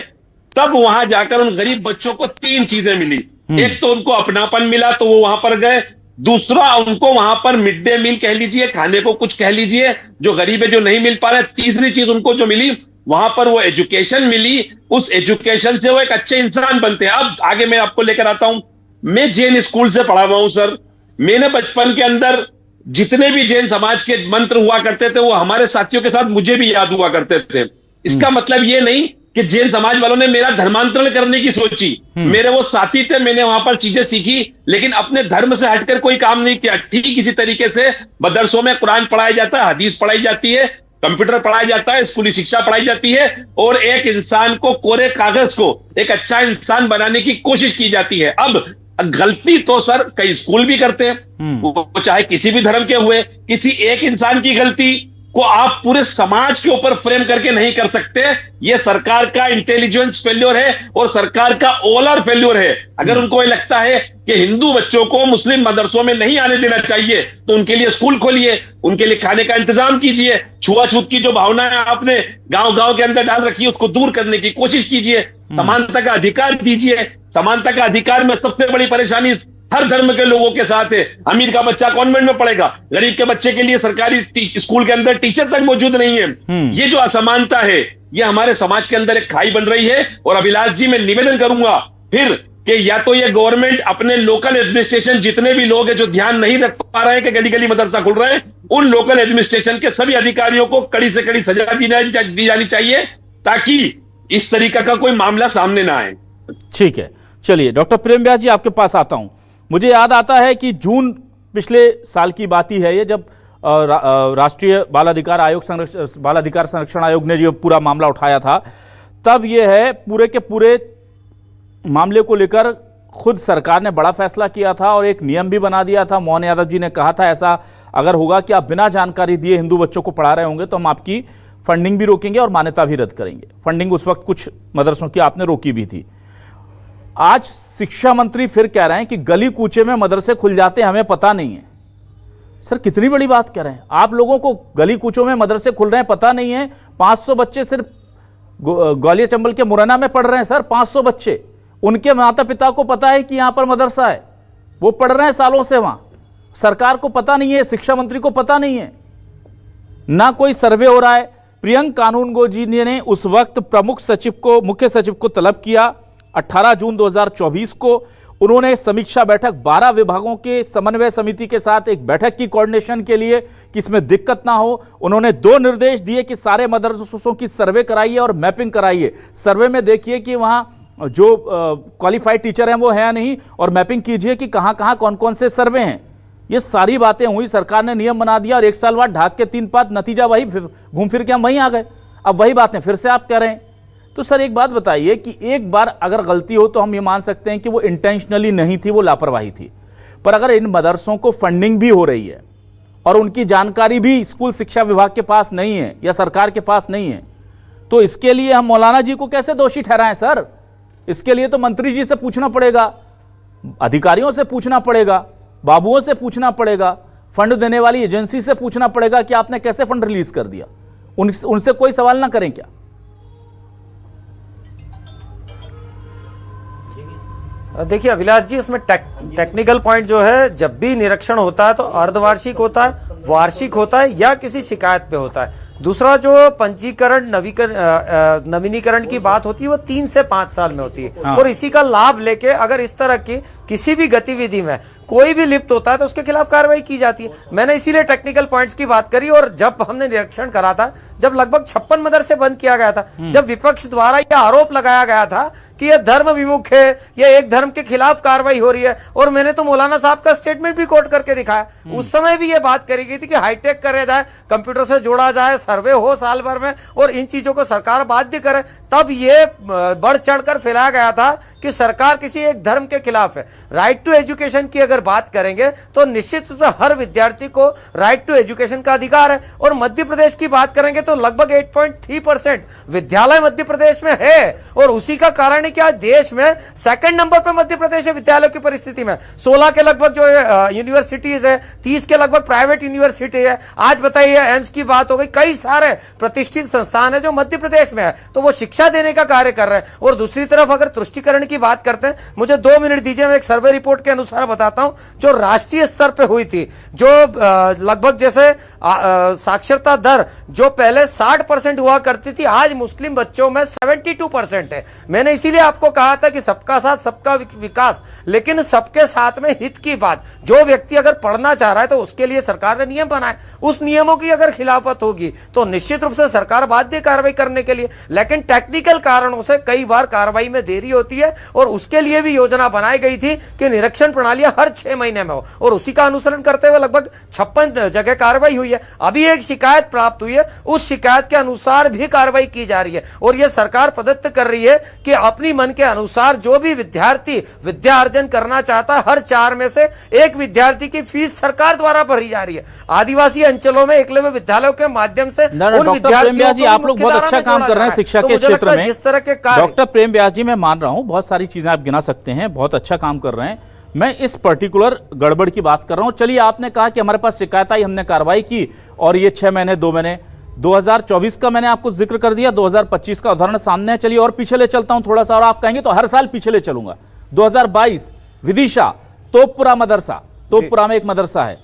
तब वहां जाकर उन गरीब बच्चों को 3 चीजें मिली। एक तो उनको अपनापन मिला तो वो वहां पर गए, दूसरा उनको वहां पर मिड डे मील कह लीजिए, खाने को कुछ कह लीजिए, जो गरीब है जो नहीं मिल पा रहा है, तीसरी चीज उनको जो मिली वहां पर वो एजुकेशन मिली, उस एजुकेशन से वो एक अच्छे इंसान बनते हैं। अब आगे मैं आपको लेकर आता हूं, मैं जैन स्कूल से पढ़ा हुआ हूं सर। मैंने बचपन के अंदर जितने भी जैन समाज के मंत्र हुआ करते थे वो हमारे साथियों के साथ मुझे भी याद हुआ करते थे। इसका मतलब ये नहीं कि जैन समाज वालों ने मेरा धर्मांतरण करने की सोची, मेरे वो साथी थे, मैंने वहां पर चीजें सीखी, लेकिन अपने धर्म से हटकर कोई काम नहीं किया। ठीक इसी तरीके से मदरसों में कुरान पढ़ाया जाता है, हदीस पढ़ाई जाती है, कंप्यूटर पढ़ाया जाता है, स्कूली शिक्षा पढ़ाई जाती है, और एक इंसान को कोरे कागज को एक अच्छा इंसान बनाने की कोशिश की जाती है। अब गलती तो सर कई स्कूल भी करते हैं, वो चाहे किसी भी धर्म के हुए, किसी एक इंसान की गलती को आप पूरे समाज के ऊपर फ्रेम करके नहीं कर सकते। ये सरकार का इंटेलिजेंस फेल्योर है और सरकार का ओवरऑल फेल्योर है। अगर उनको ये लगता है कि हिंदू बच्चों को मुस्लिम मदरसों में नहीं आने देना चाहिए तो उनके लिए स्कूल खोलिए, उनके लिए खाने का इंतजाम कीजिए, छुआछूत की जो भावना है आपने गांव गांव के अंदर डाल रखी है उसको दूर करने की कोशिश कीजिए, समानता का अधिकार दीजिए। समानता का अधिकार में सबसे बड़ी परेशानी हर धर्म के लोगों के साथ है। अमीर का बच्चा कॉन्वेंट में पढ़ेगा, गरीब के बच्चे के लिए सरकारी स्कूल के अंदर टीचर तक मौजूद नहीं है। ये जो असमानता है ये हमारे समाज के अंदर एक खाई बन रही है। और अभिलाष जी मैं निवेदन करूंगा फिर कि या तो ये गवर्नमेंट अपने लोकल एडमिनिस्ट्रेशन जितने भी लोग हैं जो ध्यान नहीं रख पा रहे हैं कि गली गली मदरसा खुल रहे हैं, उन लोकल एडमिनिस्ट्रेशन के सभी अधिकारियों को कड़ी से कड़ी सजा दी जानी चाहिए ताकि इस तरीका का कोई मामला सामने ना आए। ठीक है, चलिए डॉक्टर प्रेम व्यास जी आपके पास आता हूं। मुझे याद आता है कि जून पिछले साल की बात ही है ये, जब राष्ट्रीय बाल अधिकार संरक्षण आयोग ने जो पूरा मामला उठाया था, तब ये है पूरे के पूरे मामले को लेकर खुद सरकार ने बड़ा फैसला किया था और एक नियम भी बना दिया था। मोहन यादव जी ने कहा था ऐसा अगर होगा कि आप बिना जानकारी दिए हिंदू बच्चों को पढ़ा रहे होंगे तो हम आपकी फंडिंग भी रोकेंगे और मान्यता भी रद्द करेंगे। फंडिंग उस वक्त कुछ मदरसों की आपने रोकी भी थी। आज शिक्षा मंत्री फिर कह रहे हैं कि गली कूचे में मदरसे खुल जाते हैं, हमें पता नहीं है। सर कितनी बड़ी बात कह रहे हैं आप, लोगों को गली कूचों में मदरसे खुल रहे हैं पता नहीं है। 500 बच्चे सिर्फ ग्वालियर चंबल के मुरैना में पढ़ रहे हैं सर, 500 बच्चे। उनके माता पिता को पता है कि यहां पर मदरसा है, वो पढ़ रहे हैं सालों से वहां। सरकार को पता नहीं है, शिक्षा मंत्री को पता नहीं है, ना कोई सर्वे हो रहा है। प्रियंक कानूनगो जी ने उस वक्त मुख्य सचिव को तलब किया 18 जून 2024 को। उन्होंने समीक्षा बैठक 12 विभागों के समन्वय समिति के साथ एक बैठक की कोऑर्डिनेशन के लिए कि इसमें दिक्कत ना हो। उन्होंने 2 निर्देश दिए कि सारे मदरसों की सर्वे कराइए और मैपिंग कराइए। सर्वे में देखिए कि वहां जो क्वालिफाइड टीचर हैं वो है या नहीं, और मैपिंग कीजिए कि कहां कहां कौन कौन से सर्वे हैं। ये सारी बातें हुई, सरकार ने नियम बना दिया और 1 साल बाद ढाक के 3 पात, नतीजा वही, घूम फिर के हम वहीं आ गए। अब वही बातें फिर से आप कह रहे हैं। तो सर एक बात बताइए कि एक बार अगर गलती हो तो हम ये मान सकते हैं कि वो इंटेंशनली नहीं थी, वो लापरवाही थी, पर अगर इन मदरसों को फंडिंग भी हो रही है और उनकी जानकारी भी स्कूल शिक्षा विभाग के पास नहीं है या सरकार के पास नहीं है, तो इसके लिए हम मौलाना जी को कैसे दोषी ठहराएं सर? इसके लिए तो मंत्री जी से पूछना पड़ेगा, अधिकारियों से पूछना पड़ेगा, बाबुओं से पूछना पड़ेगा, फंड देने वाली एजेंसी से पूछना पड़ेगा कि आपने कैसे फंड रिलीज कर दिया। उनसे कोई सवाल ना करें क्या? देखिए अभिलाष जी, इसमें टेक्निकल पॉइंट जो है, जब भी निरीक्षण होता है तो अर्धवार्षिक होता है, वार्षिक होता है या किसी शिकायत पे होता है। दूसरा जो पंजीकरण नवीनीकरण की बात होती है वो 3 से 5 साल में होती है। हाँ। और इसी का लाभ लेके अगर इस तरह की किसी भी गतिविधि में कोई भी लिप्त होता है तो उसके खिलाफ कार्रवाई की जाती है। मैंने इसीलिए टेक्निकल पॉइंट्स की बात करी। और जब हमने निरीक्षण करा था, जब लगभग 56 मदरसे बंद किया गया था, जब विपक्ष द्वारा यह आरोप लगाया गया था कि ये धर्म विमुख है, ये एक धर्म के खिलाफ कार्रवाई हो रही है। और मैंने तो मौलाना साहब का स्टेटमेंट भी कोट करके दिखाया, उस समय भी ये बात करी गई थी कि हाईटेक करे जाए, कंप्यूटर से जोड़ा जाए, सर्वे हो साल भर में और इन चीजों को सरकार बाध्य करे। तब ये बढ़ चढ़कर फैलाया गया था कि सरकार किसी एक धर्म के खिलाफ है। राइट टू एजुकेशन की अगर बात करेंगे तो निश्चित रूप से हर विद्यार्थी को राइट टू एजुकेशन का अधिकार है। और मध्य प्रदेश की बात करेंगे तो लगभग 8.3% विद्यालय मध्य प्रदेश में है और उसी का कारण है कि देश में सेकंड नंबर पर मध्य प्रदेश है विद्यालयों की परिस्थिति में। 16 के लगभग जो यूनिवर्सिटीज है, 30 के लगभग प्राइवेट यूनिवर्सिटी है। आज बताइए एम्स की बात हो गई, कई सारे प्रतिष्ठित संस्थान है जो मध्य प्रदेश में है, तो वो शिक्षा देने का कार्य कर रहे हैं। और दूसरी तरफ अगर तुष्टिकरण की बात करते हैं, मुझे 2 मिनट दीजिए, मैं एक सर्वे रिपोर्ट के अनुसार बताता हूं जो राष्ट्रीय स्तर पर हुई थी, जो लगभग जैसे साक्षरता दर जो पहले 60% हुआ करती थी, आज मुस्लिम बच्चों में 72% है। मैंने इसीलिए आपको कहा था कि सबका साथ सबका विकास, लेकिन सबके साथ में हित की बात। जो व्यक्ति अगर पढ़ना चाह रहा है तो उसके लिए सरकार ने नियम बनाए, उस नियमों की अगर खिलाफत होगी तो निश्चित रूप से सरकार बाध्य कार्रवाई करने के लिए। लेकिन टेक्निकल कारणों से कई बार कार्रवाई में देरी होती है और उसके लिए भी योजना बनाई गई थी कि निरीक्षण प्रणालियां हर 6 महीने में हो और उसी का अनुसरण करते हुए लगभग 56 जगह कार्रवाई हुई है। अभी एक शिकायत प्राप्त हुई है, उस शिकायत के अनुसार भी कार्रवाई की जा रही है और यह सरकार प्रदत्त कर रही है कि अपनी मन के अनुसार जो भी विद्यार्थी विद्या अर्जन करना चाहता है, हर 4 में से एक विद्यार्थी की फीस सरकार द्वारा भरी जा रही है। आदिवासी अंचलों में एकलव्य विद्यालयों के माध्यम से उन विद्यार्थियों जी, आप लोग बहुत अच्छा काम कर रहे हैं शिक्षा के क्षेत्र में। जिस तरह के डॉक्टर प्रेम व्यास जी, मैं मान रहा हूं बहुत सारी चीजें आप गिना सकते हैं, बहुत अच्छा काम कर रहे हैं। मैं इस पर्टिकुलर गड़बड़ की बात कर रहा हूं। चलिए, आपने कहा कि हमारे पास शिकायत आई, हमने कार्रवाई की और ये 6 महीने 2 महीने 2024 का मैंने आपको जिक्र कर दिया, 2025 का उदाहरण सामने है। चलिए और पीछे ले चलता हूं थोड़ा सा, और आप कहेंगे तो हर साल पीछे ले चलूंगा। 2022 विदिशा तोपपुरा मदरसा, तोपपुरा में एक मदरसा है,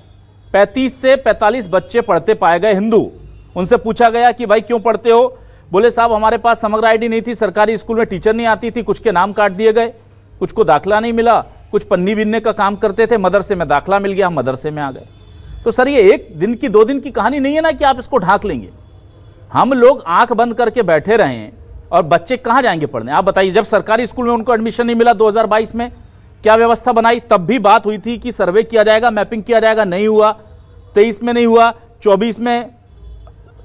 35 से 45 बच्चे पढ़ते पाए गए हिंदू। उनसे पूछा गया कि भाई क्यों पढ़ते हो? बोले साहब हमारे पास समग्र आईडी नहीं थी, सरकारी स्कूल में टीचर नहीं आती थी, कुछ के नाम काट दिए गए, कुछ को दाखला नहीं मिला, कुछ पन्नी बिनने का काम करते थे, मदरसे में दाखला मिल गया, हम मदरसे में आ गए। तो सर ये 1 दिन की 2 दिन की कहानी नहीं है ना कि आप इसको ढांक लेंगे। हम लोग आंख बंद करके बैठे रहे और बच्चे कहां जाएंगे पढ़ने? आप बताइए, जब सरकारी स्कूल में उनको एडमिशन नहीं मिला 2022 में, क्या व्यवस्था बनाई? तब भी बात हुई थी कि सर्वे किया जाएगा, मैपिंग किया जाएगा, नहीं हुआ। 23 में नहीं हुआ, 24 में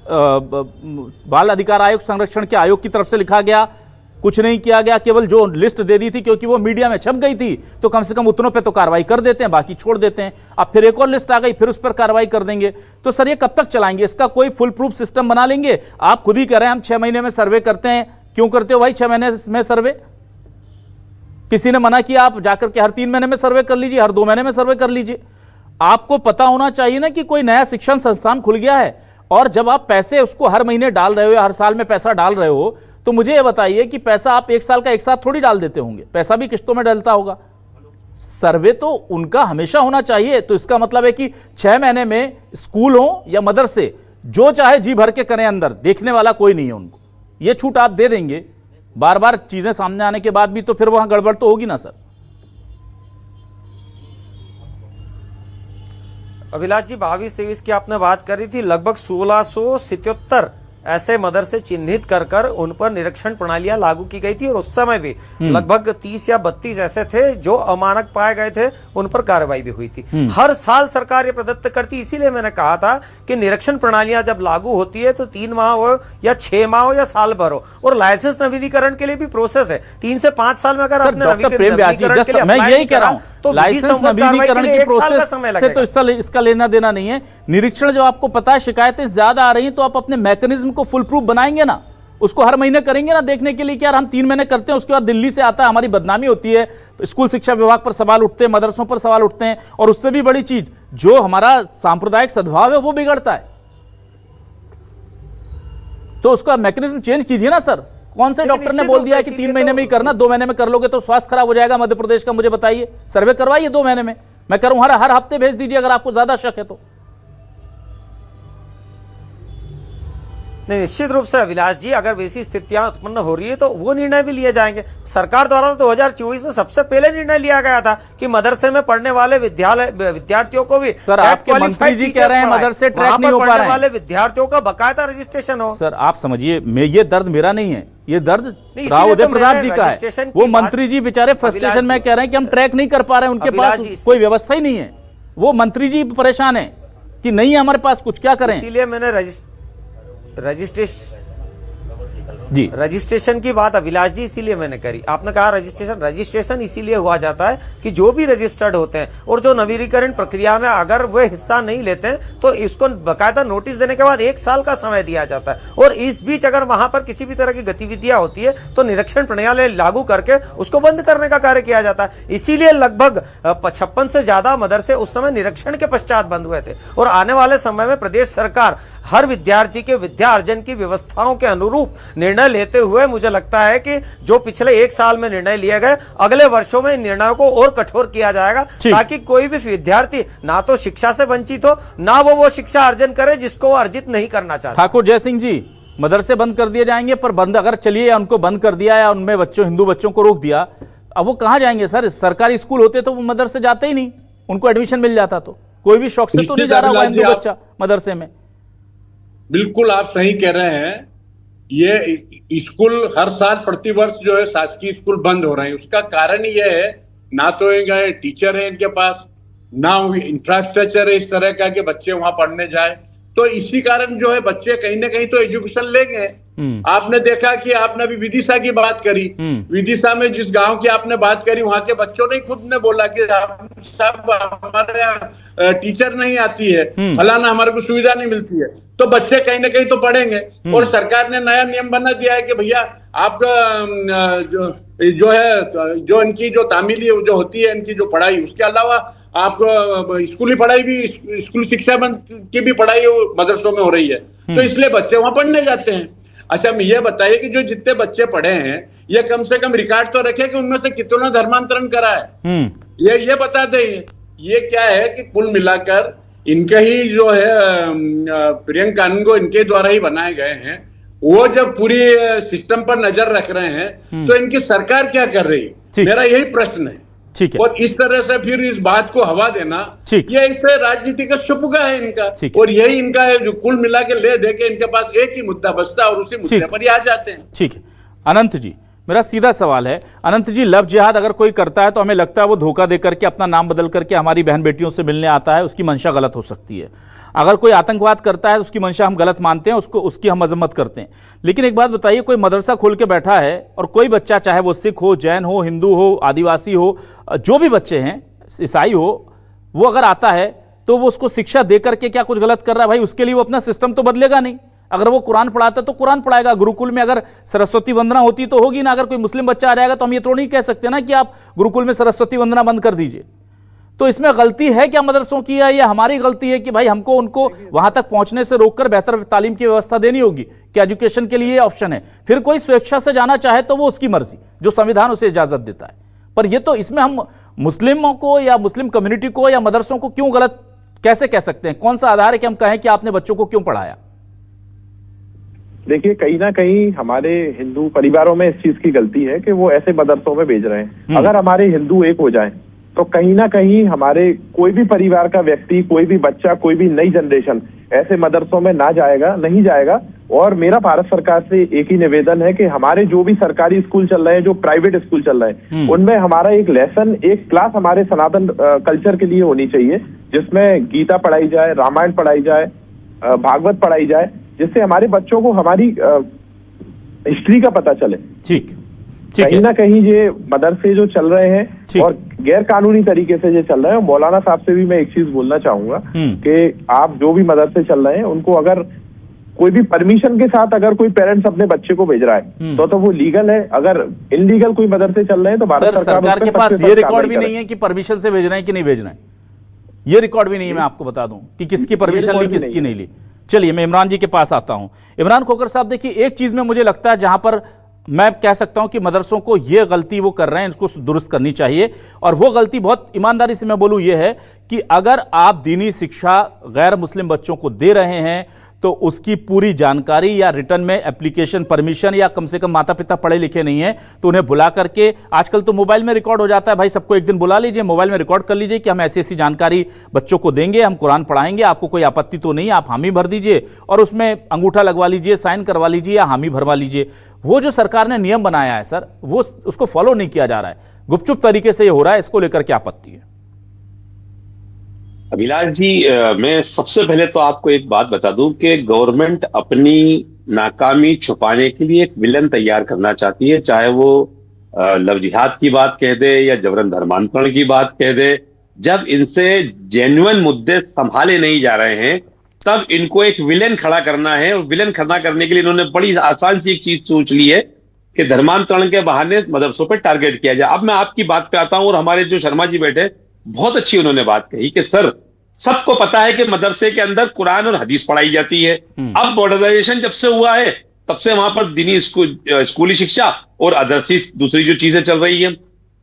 बाल अधिकार आयोग संरक्षण के आयोग की तरफ से लिखा गया, कुछ नहीं किया गया, केवल जो लिस्ट दे दी थी क्योंकि वो मीडिया में छप गई थी, तो कम से कम उतनों पे तो कार्रवाई कर देते हैं, बाकी छोड़ देते हैं। अब फिर एक और लिस्ट आ गई, फिर उस पर कार्रवाई कर देंगे। तो सर ये कब तक चलाएंगे? इसका कोई फुल प्रूफ सिस्टम बना लेंगे? आप खुद ही कह रहे हैं हम 6 महीने में सर्वे करते हैं। क्यों करते हो भाई 6 महीने में सर्वे? किसी ने मना किया आप जाकर के हर 3 महीने में सर्वे कर लीजिए, हर 2 महीने में सर्वे कर लीजिए? आपको पता होना चाहिए ना कि कोई नया शिक्षण संस्थान खुल गया है, और जब आप पैसे उसको हर महीने डाल रहे हो या हर साल में पैसा डाल रहे हो, तो मुझे ये बताइए कि पैसा आप 1 साल का एक साथ थोड़ी डाल देते होंगे, पैसा भी किस्तों में डलता होगा। सर्वे तो उनका हमेशा होना चाहिए। तो इसका मतलब है कि 6 महीने में स्कूल हो या मदरसे जो चाहे जी भर के करें, अंदर देखने वाला कोई नहीं है उनको। ये छूट आप दे देंगे बार बार चीजें सामने आने के बाद भी, तो फिर वहां गड़बड़ तो होगी ना सर। अभिलाष जी, 22-23 की आपने बात करी थी, लगभग 1677 ऐसे मदरसे चिन्हित कर कर उन पर निरीक्षण प्रणालियां लागू की गई थी और उस समय भी लगभग 30 या 32 ऐसे थे जो अमानक पाए गए थे, उन पर कार्रवाई भी हुई थी। हर साल सरकार ये प्रदत्त करती, इसीलिए मैंने कहा था कि निरीक्षण प्रणालियां जब लागू होती है तो 3 माह हो या 6 माह हो या साल भर हो, और लाइसेंस नवीनीकरण के लिए भी प्रोसेस है। 3 से 5 साल में अगर आपने नवीनीकरण के लिए मैं यही कह रहा हूं, तो लाइसेंस नवीनीकरण की प्रोसेस से तो इसका लेना देना नहीं है। निरीक्षण जो आपको पता है शिकायतें ज्यादा आ रही हैं, तो आप अपने मैकेनिज्म को फुल प्रूफ बनाएंगे ना, उसको हर महीने करेंगे ना, देखने के लिए कि यार हम 3 महीने करते हैं, उसके बाद दिल्ली से आता है, हमारी बदनामी होती है, स्कूल शिक्षा विभाग पर सवाल उठते हैं, मदरसों पर सवाल उठते हैं, और उससे भी बड़ी चीज जो हमारा सांप्रदायिक सद्भाव है वो बिगड़ता है। तो उसका मैकेनिज्म चेंज कीजिए ना सर। कौन से डॉक्टर ने बोल दिया है कि 3 महीने में ही करना, 2 महीने में कर लोगे तो स्वास्थ्य खराब हो जाएगा मध्य प्रदेश का? मुझे बताइए, सर्वे करवाइए 2 महीने में। मैं करूं हर हफ्ते भेज दीजिए अगर आपको ज्यादा शक है तो। निश्चित रूप से अभिलाष जी, अगर वैसी स्थितियां उत्पन्न हो रही है तो वो निर्णय भी लिए जाएंगे। सरकार द्वारा तो 2024 में सबसे पहले निर्णय लिया गया था कि मदरसे में पढ़ने वाले विद्यार्थियों को भी सर, आपके मंत्री जी कह रहे हैं मदरसे ट्रैक नहीं हो पा रहे हैं, वाले विद्यार्थियों का बकायदा रजिस्ट्रेशन हो। सर आप समझिए, ये दर्द मेरा नहीं है, ये दर्द राव उदय प्रताप जी का है। वो मंत्री जी बेचारे फ्रस्ट्रेशन में कह रहे हैं कि हम ट्रैक नहीं कर पा रहे हैं, उनके पास कोई व्यवस्था ही नहीं है। वो मंत्री जी परेशान है कि नहीं है हमारे पास कुछ, क्या करें। इसीलिए मैंने रजिस्ट्रेशन की बात अभिलाष जी इसीलिए मैंने करी। आपने कहा रजिस्ट्रेशन इसीलिए हुआ जाता है कि जो भी रजिस्टर्ड होते हैं और जो नवीनीकरण प्रक्रिया में अगर वे हिस्सा नहीं लेते हैं तो इसको बकायदा नोटिस देने के बाद 1 साल का समय दिया जाता है, और इस बीच अगर वहां पर किसी भी तरह की गतिविधियां होती है तो निरीक्षण प्रणाली लागू करके उसको बंद करने का कार्य किया जाता है। इसीलिए लगभग 56 से ज्यादा मदरसे उस समय निरीक्षण के पश्चात बंद हुए थे, और आने वाले समय में प्रदेश सरकार हर विद्यार्थी के विद्या अर्जन की व्यवस्थाओं के अनुरूप निर्णय लेते हुए मुझे लगता है कि जो पिछले 1 साल में निर्णय लिए गए, अगले वर्षों में इन निर्णयों को और कठोर किया जाएगा, ताकि कोई भी विद्यार्थी ना तो शिक्षा से वंचित हो, ना वो शिक्षा अर्जन करे जिसको वो अर्जित नहीं करना चाहता। ठाकुर जय सिंह जी, मदरसे बंद कर दिए जाएंगे, पर बंद अगर चलिए उनको बंद कर दिया या उनमें हिंदू बच्चों को रोक दिया, अब वो कहां जाएंगे सर? सरकारी स्कूल होते तो वो मदरसे जाते ही नहीं, उनको एडमिशन मिल जाता। तो कोई भी शौक से तो नहीं जा रहा हुआ हिंदू बच्चा मदरसे में। बिल्कुल आप सही कह रहे हैं। ये स्कूल हर साल प्रतिवर्ष जो है शासकीय स्कूल बंद हो रहे हैं, उसका कारण ये है ना तो टीचर है इनके पास, ना इंफ्रास्ट्रक्चर है इस तरह का कि बच्चे वहां पढ़ने जाए। तो इसी कारण जो है बच्चे कहीं ना कहीं तो एजुकेशन लेंगे। आपने देखा कि आपने अभी विदिशा की बात करी, विदिशा में जिस गांव की आपने बात करी वहां के बच्चों ने खुद ने बोला कि साहब हमारे यहाँ टीचर नहीं आती है, फलाना हमारे को सुविधा नहीं मिलती है। तो बच्चे कहीं ना कहीं तो पढ़ेंगे, और सरकार ने नया नियम बना दिया है कि भैया आप जो इनकी जो तामीली जो होती है इनकी जो पढ़ाई, उसके अलावा आप स्कूली पढ़ाई भी, स्कूल शिक्षा की भी पढ़ाई मदरसों में हो रही है, तो इसलिए बच्चे वहां पढ़ने जाते हैं। अच्छा ये बताइए कि जो जितने बच्चे पढ़े हैं ये कम से कम रिकॉर्ड तो रखे कि उनमें से कितना धर्मांतरण करा है, ये बता दें। ये क्या है कि कुल मिलाकर इनके ही जो है प्रियंक कानून को इनके द्वारा ही बनाए गए हैं। वो जब पूरी सिस्टम पर नजर रख रहे हैं तो इनकी सरकार क्या कर रही है, मेरा यही प्रश्न है। ठीक है। और इस तरह से फिर इस बात को हवा देना, ये इससे राजनीति का शुभगा है इनका, और यही इनका है जो कुल मिला के ले दे के इनके पास एक ही मुद्दा बचता है और उसी मुद्दे पर ही आ जाते हैं। ठीक है। अनंत जी, मेरा सीधा सवाल है, अनंत जी, लव जिहाद अगर कोई करता है तो हमें लगता है वो धोखा देकर के अपना नाम बदल करके हमारी बहन बेटियों से मिलने आता है, उसकी मंशा गलत हो सकती है। अगर कोई आतंकवाद करता है तो उसकी मंशा हम गलत मानते हैं, उसकी हम मजम्मत करते हैं। लेकिन एक बात बताइए, कोई मदरसा खोल के बैठा है और कोई बच्चा, चाहे वो सिख हो, जैन हो, हिंदू हो, आदिवासी हो, जो भी बच्चे हैं, ईसाई हो, वो अगर आता है तो वो उसको शिक्षा दे करके क्या कुछ गलत कर रहा है? भाई उसके लिए वो अपना सिस्टम तो बदलेगा नहीं। अगर वो कुरान पढ़ाता है तो कुरान पढ़ाएगा, गुरुकुल में अगर सरस्वती वंदना होती तो होगी ना। अगर कोई मुस्लिम बच्चा आ जाएगा तो हम ये तो नहीं कह सकते ना कि आप गुरुकुल में सरस्वती वंदना बंद कर दीजिए। तो इसमें गलती है क्या मदरसों की, या हमारी गलती है कि भाई हमको उनको वहां तक पहुंचने से रोककर बेहतर तालीम की व्यवस्था देनी होगी कि एजुकेशन के लिए ऑप्शन है। फिर कोई स्वेच्छा से जाना चाहे तो वो उसकी मर्जी, जो संविधान उसे इजाजत देता है। पर ये तो इसमें हम मुस्लिमों को या मुस्लिम कम्युनिटी को या मदरसों को क्यों गलत कैसे कह सकते हैं? कौन सा आधार है कि हम कहें कि आपने बच्चों को क्यों पढ़ाया? देखिए, कहीं ना कहीं हमारे हिंदू परिवारों में इस चीज की गलती है कि वो ऐसे मदरसों में भेज रहे हैं। अगर हमारे हिंदू एक हो जाएं तो कहीं ना कहीं हमारे कोई भी परिवार का व्यक्ति, कोई भी बच्चा, कोई भी नई जनरेशन ऐसे मदरसों में नहीं जाएगा। और मेरा भारत सरकार से एक ही निवेदन है कि हमारे जो भी सरकारी स्कूल चल रहे हैं, जो प्राइवेट स्कूल चल रहे हैं, उनमें हमारा एक लेसन, एक क्लास हमारे सनातन कल्चर के लिए होनी चाहिए, जिसमें गीता पढ़ाई जाए, रामायण पढ़ाई जाए, भागवत पढ़ाई जाए, जिससे हमारे बच्चों को हमारी हिस्ट्री का पता चले। ठीक, कहीं ना कहीं ये मदरसे जो चल रहे हैं और गैर कानूनी तरीके से जो चल रहे हैं, मौलाना साहब से भी मैं एक चीज बोलना चाहूंगा कि आप जो भी मदरसे चल रहे हैं उनको अगर कोई भी परमिशन के साथ अगर कोई पेरेंट्स अपने बच्चे को भेज रहा है तो वो लीगल है। अगर इनलीगल कोई मदरसे चल रहे हैं तो भारत सरकार के पास ये रिकॉर्ड भी नहीं है कि परमिशन से भेज रहे हैं कि नहीं भेज रहे हैं। ये रिकॉर्ड भी नहीं है, मैं आपको बता दूं कि किसकी परमिशन ली, किसकी नहीं ली। चलिए मैं इमरान जी के पास आता हूं। इमरान खोखर साहब, देखिए एक चीज में मुझे लगता है जहां पर मैं कह सकता हूं कि मदरसों को ये गलती वो कर रहे हैं, इसको दुरुस्त करनी चाहिए। और वो गलती बहुत ईमानदारी से मैं बोलूं ये है कि अगर आप दीनी शिक्षा गैर मुस्लिम बच्चों को दे रहे हैं तो उसकी पूरी जानकारी या रिटर्न में एप्लीकेशन परमिशन, या कम से कम माता पिता पढ़े लिखे नहीं है तो उन्हें बुला करके, आजकल तो मोबाइल में रिकॉर्ड हो जाता है भाई, सबको एक दिन बुला लीजिए, मोबाइल में रिकॉर्ड कर लीजिए कि हम ऐसी ऐसी जानकारी बच्चों को देंगे, हम कुरान पढ़ाएंगे, आपको कोई आपत्ति तो नहीं, आप हामी भर दीजिए और उसमें अंगूठा लगवा लीजिए, साइन करवा लीजिए या हामी भरवा लीजिए। वो जो सरकार ने नियम बनाया है सर, वो उसको फॉलो नहीं किया जा रहा है, गुपचुप तरीके से ये हो रहा है, इसको लेकर क्या आपत्ति है? अभिलाष जी, मैं सबसे पहले तो आपको एक बात बता दूं कि गवर्नमेंट अपनी नाकामी छुपाने के लिए एक विलन तैयार करना चाहती है, चाहे वो लव जिहाद की बात कह दे या जबरन धर्मांतरण की बात कह दे। जब इनसे जेन्युइन मुद्दे संभाले नहीं जा रहे हैं तब इनको एक विलेन खड़ा करना है, और विलेन खड़ा करने के लिए इन्होंने बड़ी आसान सी एक चीज सोच ली है कि धर्मांतरण के बहाने मदरसों पर टारगेट किया जाए। अब मैं आपकी बात पे आता हूं, और हमारे जो शर्मा जी बैठे, बहुत अच्छी उन्होंने बात कही कि सर सबको पता है कि मदरसे के अंदर कुरान और हदीस पढ़ाई जाती है। अब मॉडर्नाइजेशन जब से हुआ है तब से वहां पर दीनी स्कूली शिक्षा और अदरसी दूसरी जो चीजें चल रही है।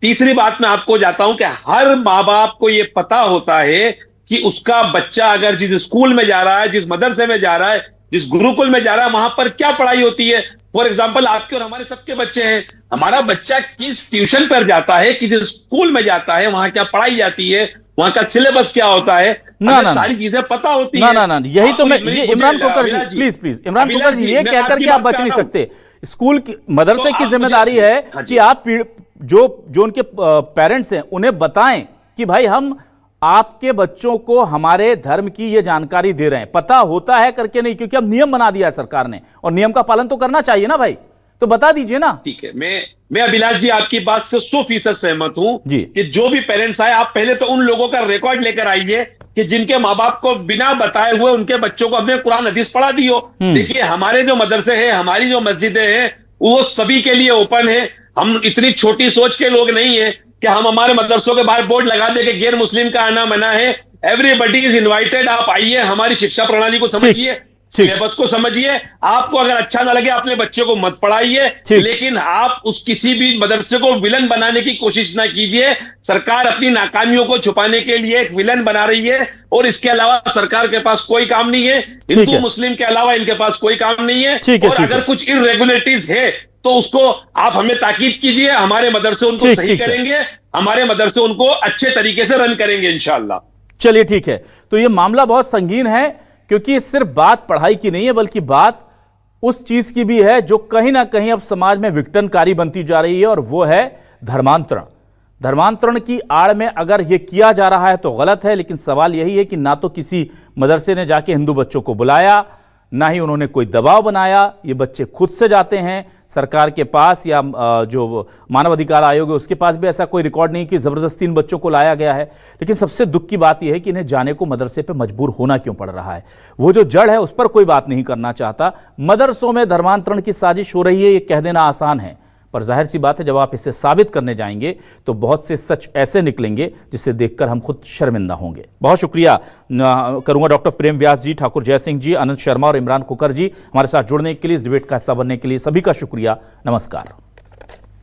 तीसरी बात मैं आपको जाता हूं कि हर माँ बाप को यह पता होता है कि उसका बच्चा अगर जिस स्कूल में जा रहा है, जिस मदरसे में जा रहा है, जिस गुरुकुल में जा रहा है, वहां पर क्या पढ़ाई होती है। फॉर एग्जाम्पल, आपके और हमारे सबके बच्चे हैं, हमारा बच्चा किस ट्यूशन पर जाता है, किस स्कूल में जाता है, वहां क्या पढ़ाई जाती है, वहां का सिलेबस क्या होता है, सारी चीजें पता होती है। ना यही तो मैं, ये इमरान खोकर जी, प्लीज इमरान खोकर जी, ये कहकर के आप बच नहीं सकते। स्कूल की, मदरसे की जिम्मेदारी है कि आप जो उनके पेरेंट्स हैं उन्हें बताएं कि भाई हम आपके बच्चों को हमारे धर्म की ये जानकारी दे रहे हैं, पता होता है करके नहीं, क्योंकि अब नियम बना दिया है सरकार ने और नियम का पालन तो करना चाहिए ना भाई, तो बता दीजिए ना। ठीक है, मैं अभिलाष जी आपकी बात से 100% सहमत हूं कि जो भी पेरेंट्स आए, आप पहले तो उन लोगों का रिकॉर्ड लेकर आइए कि जिनके माँ बाप को बिना बताए हुए उनके बच्चों को अपने कुरान हदीस पढ़ा दी हो। देखिए, हमारे जो मदरसे हैं, हमारी जो मस्जिदें हैं, वो सभी के लिए ओपन है। हम इतनी छोटी सोच के लोग नहीं है कि हम हमारे मदरसों के बाहर बोर्ड लगा दे कि गैर मुस्लिम का आना मना है। एवरीबडी इज इनवाइटेड, आप आइए, हमारी शिक्षा प्रणाली को समझिए, सिलेबस को समझिए। आपको अगर अच्छा ना लगे अपने बच्चे को मत पढ़ाइए, लेकिन आप उस किसी भी मदरसे को विलन बनाने की कोशिश ना कीजिए। सरकार अपनी नाकामियों को छुपाने के लिए एक विलन बना रही है, और इसके अलावा सरकार के पास कोई काम नहीं है। हिंदू मुस्लिम के अलावा इनके पास कोई काम नहीं है। और अगर कुछ इरेगुलरिटीज है तो उसको आप हमें ताकीद कीजिए, हमारे मदरसे उनको सही करेंगे, हमारे मदरसे उनको अच्छे तरीके से रन करेंगे इंशाअल्लाह। चलिए ठीक है, तो ये मामला बहुत संगीन है, क्योंकि सिर्फ बात पढ़ाई की नहीं है, बल्कि बात उस चीज की भी है जो कहीं ना कहीं अब समाज में विघटनकारी बनती जा रही है, और वो है धर्मांतरण। धर्मांतरण की आड़ में अगर ये किया जा रहा है तो गलत है, लेकिन सवाल यही है कि ना तो किसी मदरसे ने जाके हिंदू बच्चों को बुलाया, ना ही उन्होंने कोई दबाव बनाया, ये बच्चे खुद से जाते हैं सरकार के पास, या जो मानव अधिकार आयोग है उसके पास भी ऐसा कोई रिकॉर्ड नहीं कि जबरदस्ती इन बच्चों को लाया गया है। लेकिन सबसे दुख की बात यह है कि इन्हें जाने को मदरसे पे मजबूर होना क्यों पड़ रहा है। वो जो जड़ है उस पर कोई बात नहीं करना चाहता। मदरसों में धर्मांतरण की साजिश हो रही है, ये कह देना आसान है, पर जाहिर सी बात है जब आप इसे साबित करने जाएंगे तो बहुत से सच ऐसे निकलेंगे जिसे देखकर हम खुद शर्मिंदा होंगे। बहुत शुक्रिया करूंगा डॉक्टर प्रेम व्यास जी, ठाकुर जय सिंह जी, अनंत शर्मा और इमरान खोकर जी हमारे साथ जुड़ने के लिए, इस डिबेट का हिस्सा बनने के लिए। सभी का शुक्रिया। नमस्कार।